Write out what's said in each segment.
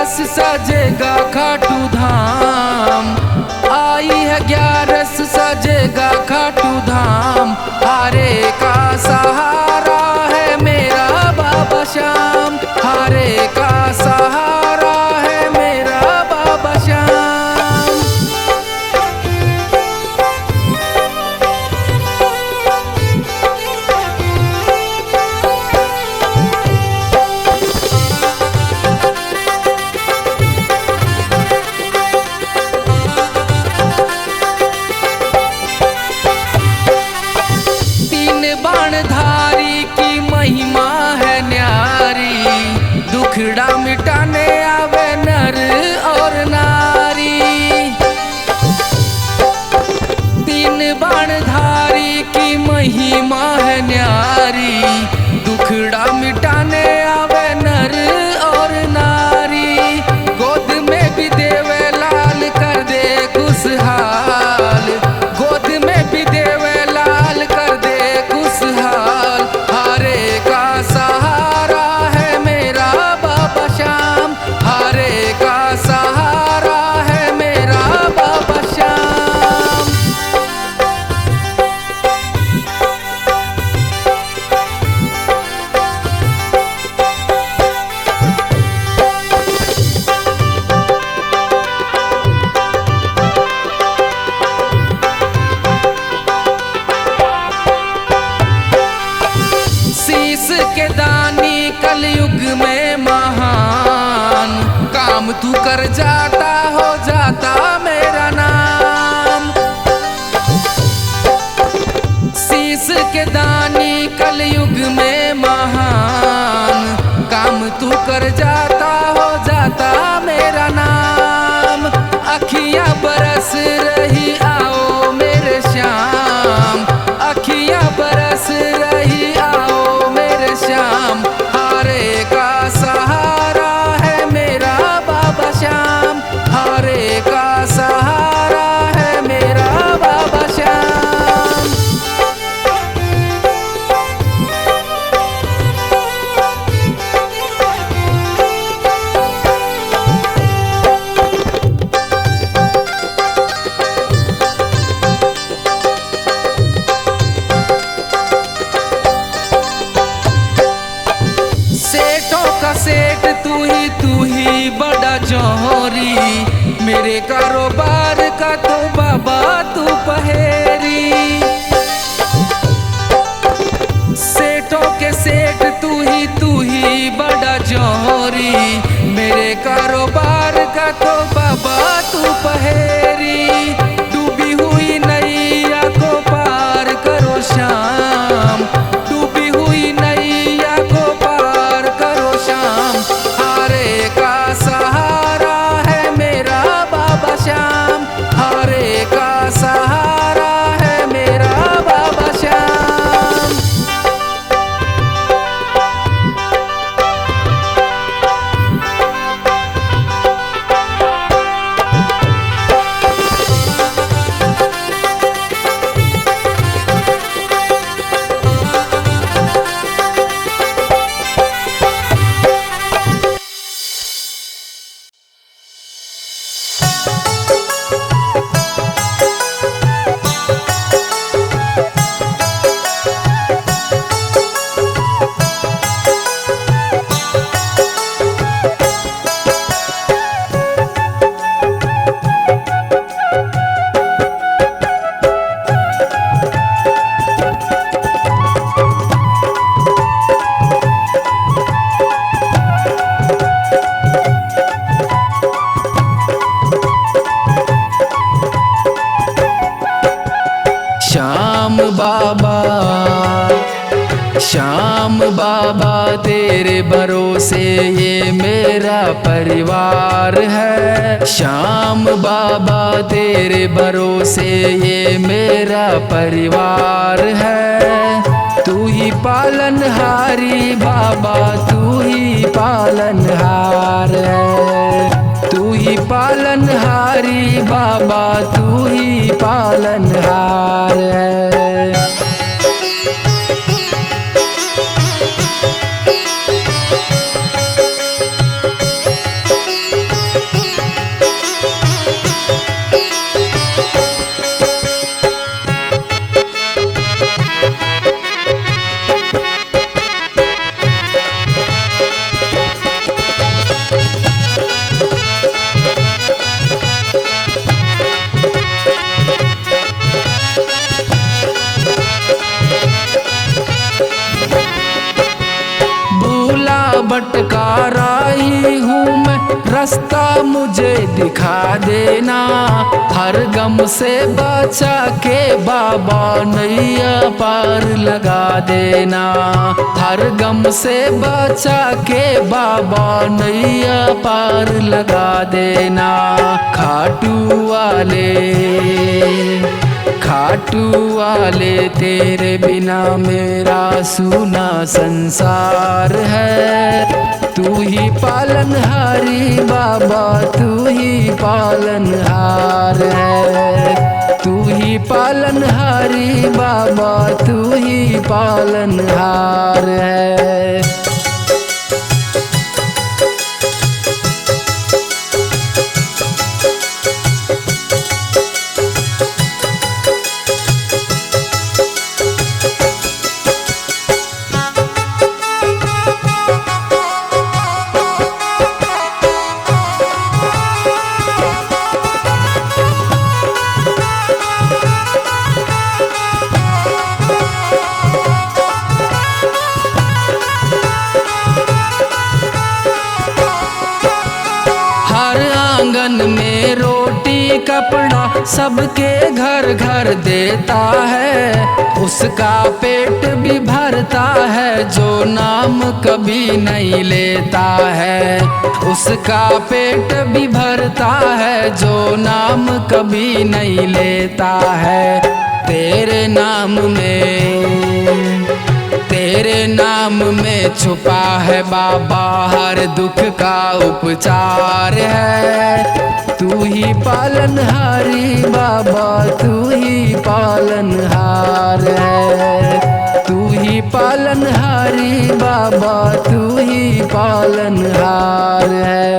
11 सजेगा खाटू धाम, आई है 11 सजेगा खाटू धाम। हारे का सहारा है मेरा बाबा श्याम, हारे का सहारा है मेरा बाबा श्याम। बाणधारी की महिमा है न्यारी, दुखड़ा मिटाने आवे नर और नारी। 3 बाणधारी की महिमा है न्यारी, दुखड़ा मिटाने आवे नर और नारी। गोद में भी देवे लाल कर दे खुशहाल, गोद में भी देवे लाल कर दे खुशहाल। हारे का सहारा है मेरा बाबा श्याम, हारे का सहारा है मेरा बाबा श्याम। शीश के दानी कलयुग में महान, काम तू कर जाता हो जाता मेरा नाम। शीश के दानी कलयुग में महान, काम तू कर जाता हो जाता मेरा नाम। अखियां बरस रही आओ मेरे श्याम, अखियां बरस रही आओ मेरे श्याम। हारे का सहारा है मेरा बाबा श्याम, हारे का सहारा है मेरा बाबा श्याम। सेठों का सेठ तू ही बड़ा जौहरी, मेरे कारोबार का तो बाबा तू पहेरी। सेठों के सेठ तू ही बड़ा जौहरी, मेरे कारोबार का तो बाबा तू पहेरी। डूबी हुई नैया को पार करो श्याम, डूबी हुई नैया को पार करो श्याम। हारे का सहारा है मेरा बाबा श्याम, हारे का सहारा है मेरा बाबा श्याम। श्याम बाबा, श्याम बाबा तेरे भरोसे ये मेरा परिवार है। श्याम बाबा तेरे भरोसे ये मेरा परिवार है। तू ही पालनहारी बाबा, तू ही पालनहार है। तू ही पालनहारी बाबा, तू ही पालनहार है। रास्ता मुझे दिखा देना, हर गम से बचा के बाबा नैया पार लगा देना। हर गम से बचा के बाबा नैया पार लगा देना। खाटू वाले तेरे बिना मेरा सूना संसार है। तू ही पालनहारी बाबा, तू ही पालनहार है। तू ही पालनहारी बाबा, तू ही पालनहार है। आंगन में रोटी कपड़ा सबके घर घर देता है। उसका पेट भी भरता है जो नाम कभी नहीं लेता है। उसका पेट भी भरता है जो नाम कभी नहीं लेता है। तेरे नाम में छुपा है बाबा हर दुख का उपचार है। तू ही पालनहारी बाबा, तू ही पालनहार है। तू ही पालनहारी बाबा, तू ही पालनहार है।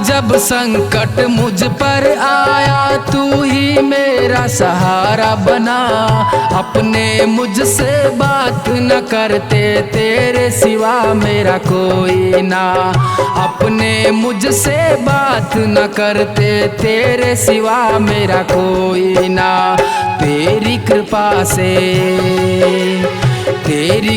जब संकट मुझ पर आया तू ही मेरा सहारा बना। अपने मुझसे बात न करते तेरे सिवा मेरा कोई ना। अपने मुझसे बात न करते तेरे सिवा मेरा कोई ना। तेरी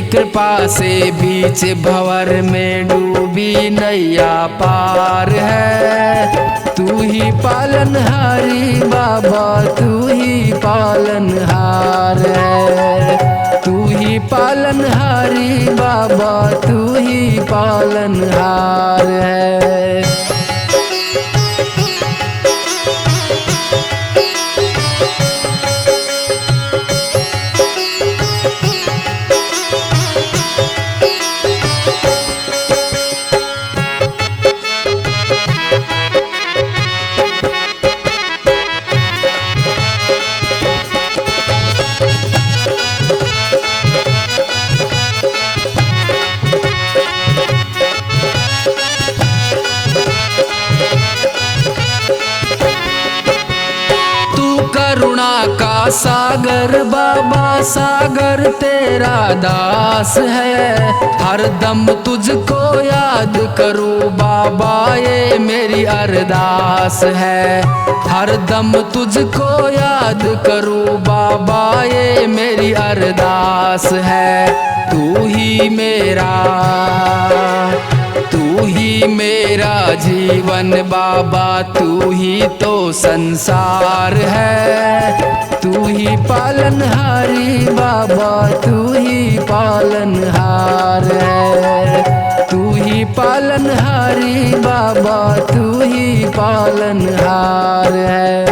कृपा से बीच भंवर में डूबी नैया पार है। तू ही पालनहारी बाबा, तू ही पालनहार है। तू ही पालनहारी बाबा, तू ही पालनहार है। करुणा का सागर बाबा, सागर तेरा दास है। हर दम तुझको याद करूं बाबा, ये मेरी अरदास है। हर दम तुझको याद करूं बाबा, ये मेरी अरदास है। तू ही मेरा जीवन बाबा, तू ही तो संसार है। तू ही पालनहारी बाबा, तू ही पालनहार है। तू ही पालनहारी बाबा, तू ही पालनहार है।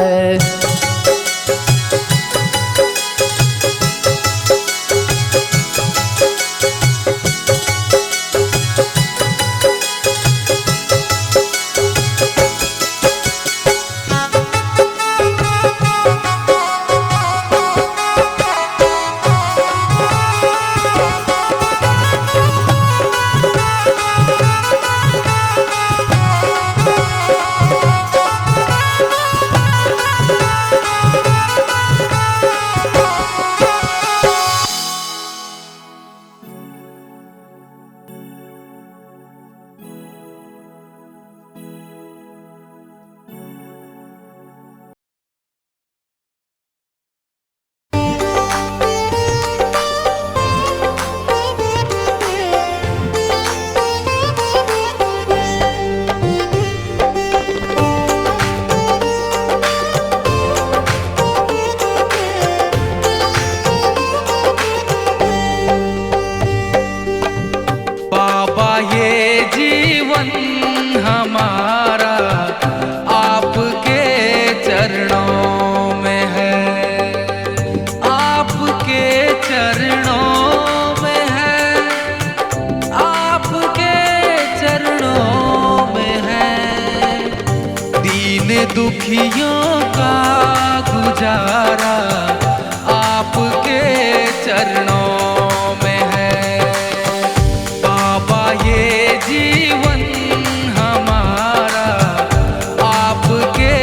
ये जीवन हमारा आपके चरणों में है, आपके चरणों में है, आपके चरणों में है। दीन दुखियों का गुजारा आपके चरणों में है। बाबा ये जीवन हमारा आपके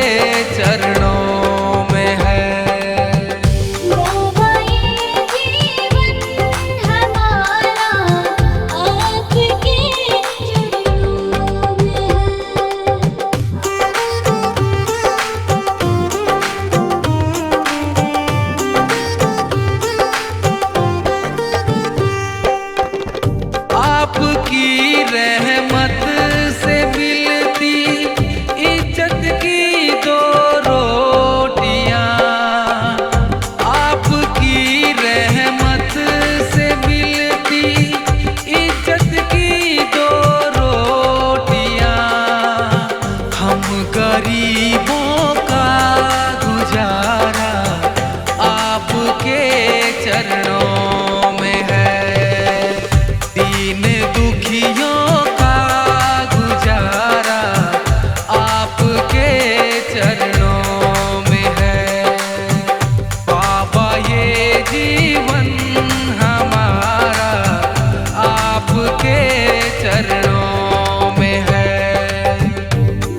चरणों में है। बाबा ये जीवन हमारा आपके चरणों में आपकी रहमत से मिलती इज्जत की दो रोटियां, आपकी रहमत से मिलती इज्जत की दो रोटियां। हम गरीबों का गुजारा आपके चरणों में है। दीन दुखियों का गुजारा आपके चरणों में है। बाबा ये जीवन हमारा आपके चरणों में है।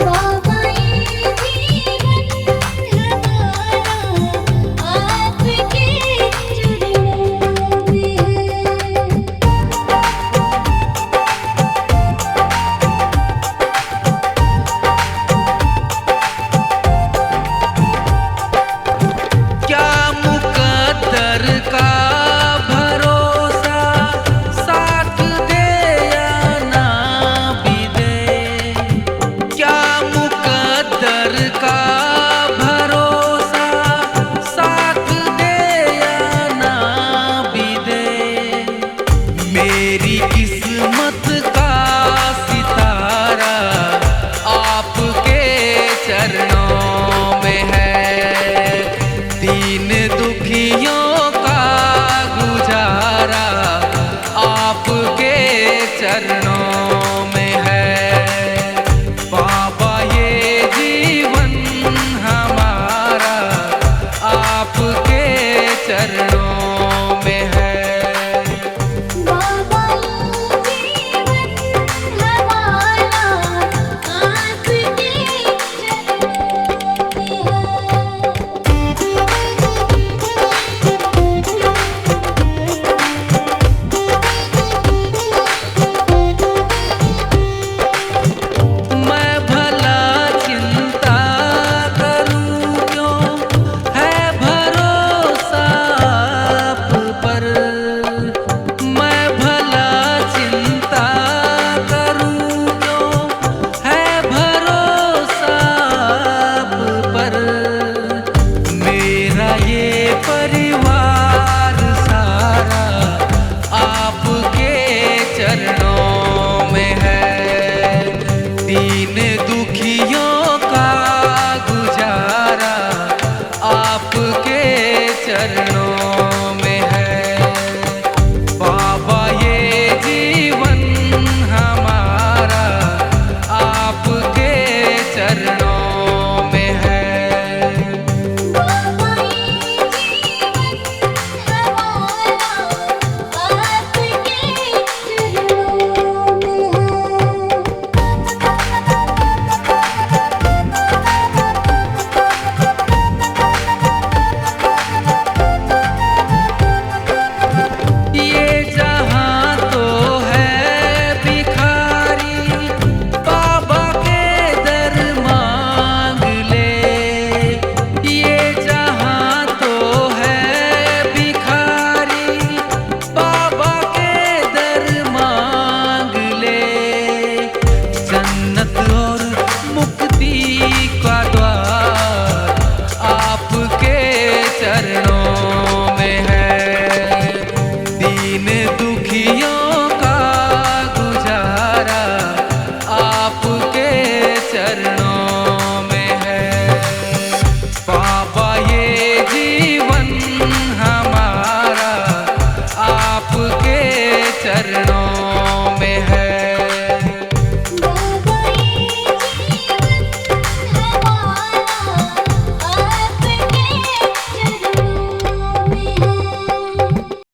बाबा ये जीवन हमारा आपके चरणों में है। क्या मुकद्दर का भरोसा साथ दे या ना भी दे। क्या मुकद्दर का भरोसा साथ दे या ना भी दे। मेरी किस्मत का सितारा आपके चरणों में है। दीन दुखियों का गुजारा आपके चरणों में है। बाबा ये जीवन हमारा आपके चरणों में है। बाबा ये जीवन हमारा आपके चरणों में है। चरणों